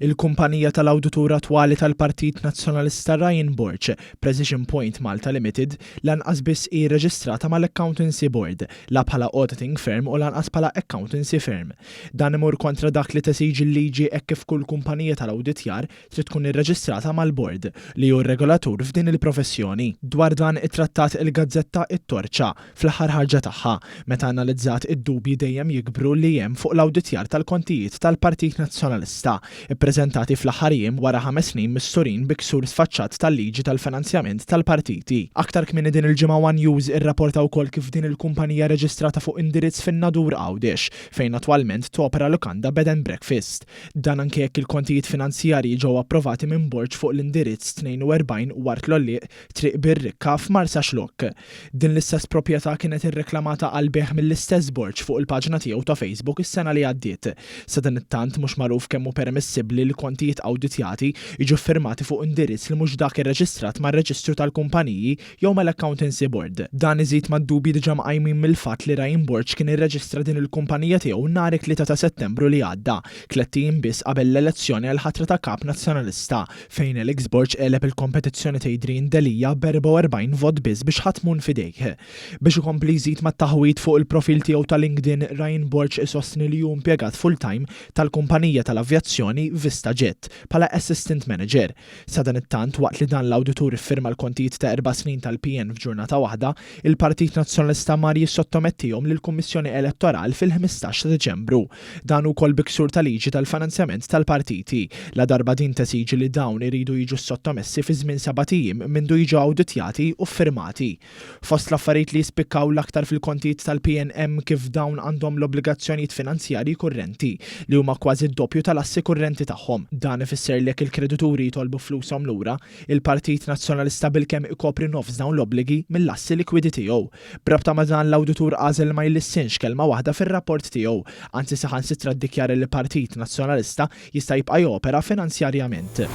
Il-kumpanija tal-awditur attwali tal-Partit Nazzjonalista Ryan Borch, Precision Point Malta Limited, lanqas biss hi rreġistrata mal-Accountancy Board, la bħala auditing firm u lanqas bħala accountancy firm. Dan imur kontra dak li tesiġi l-liġi hekk kif kull kumpanija tal-awditjar trid tkun irreġistrata mal-Board li hu regolatur f'din il-professjoni. Dwar dan it-trattat il-Gazzetta it-torċa fl-aħħar ħarġa tagħha meta analizzat id-dubji dejjem jikbru li hemm fuq l-awditjar tal-kontijiet tal-Partit Nazzjonalista ippreżentati fl-aħħar jiem wara 5 snin misturin biksur sfaċċat tal-liġi tal-finanzjament tal-partiti. Aktar kmieni din il-ġimgħa One News irrapporta wkoll kif din il-kumpanija reġistrata fuq indirizz fin-Nadur Għawdex fejn attwalment topera lukanda bed and breakfast. Dan anke jekk il-kontijiet finanzjarji ġew approvati minn Borch fuq l-indirizz 42 Wart Lolliq Triq Bir-Rikka f'Marsa Xlokk. Din l-istess proprjetà kienet irreklamata għal beħ mill-istess Borch fuq il-paġna tiegħu ta' Facebook is-sena li għaddiet. Sa dan it-tant mhux magħruf kemm hu permissibbli li l-kontijiet awditjati jiġu firmati fuq indirizz li mhux dak irreġistrat mar-Reġistru tal-Kumpaniji jew mal-Accountancy Board. Dan iżid mad-dubji diġà mqajmin mill-fatt li Ryan Borch kien irreġistra din il-kumpanija tiegħu nhar 3 ta' Settembru li għadda, 3 ijiem biss qabel l-elezzjoni għal ħatra ta' kap nazzjonalista fejn Alex Borch qeleb il-kompetizzjoni ta' Adrian Delija b'44 vot biss biex ħatmun fidejh. Biex ikompli jżid mat-taħwit fuq il-profil tiegħu ta' LinkedIn, Ryan Borch isostni li hu impjegat full-time tal-kumpanija tal-avjazzjoni Vista Jet bħala Assistant Manager. Sa dan it-tant waqt li dan l-awditur iffirma l-kontijiet ta' 4 snin tal-PN f'ġurnata waħda, il-Partit Nazzjonalista mar jissottomettihom lill-Kummissjoni Elettorali fil-15 ta' Deċembru. Dan ukoll biksur tal-liġi tal-finanzjament tal-partiti. La darba din tesiġi li dawn iridu jiġu sottomessi fi żmien 7 ijiem mindu jiġu awditjati u firmati. Fost l-affarijiet li jispikkaw l-aktar fil-kontijiet tal-PNM kif dawn għandhom l-obbligazzjonijiet finanzjarji kurrenti li huma kważi d-doppju tal-assi kurrenti tagħhom. Dan ifisser li jekk il-kredituri jtolbu flushom lura, il-Partit Nazzjonalista bilkemm ikopri nofs dawn l-obbligi mill-assi likwidi tiegħu. Brabta ma' dan l-awditur għażel ma jlissinx kelma waħda fir-rapport tiegħu, anzi saħansitra ddikjara li l-Partit Nazzjonalista jista' jibqa' jopera finanzjarjament.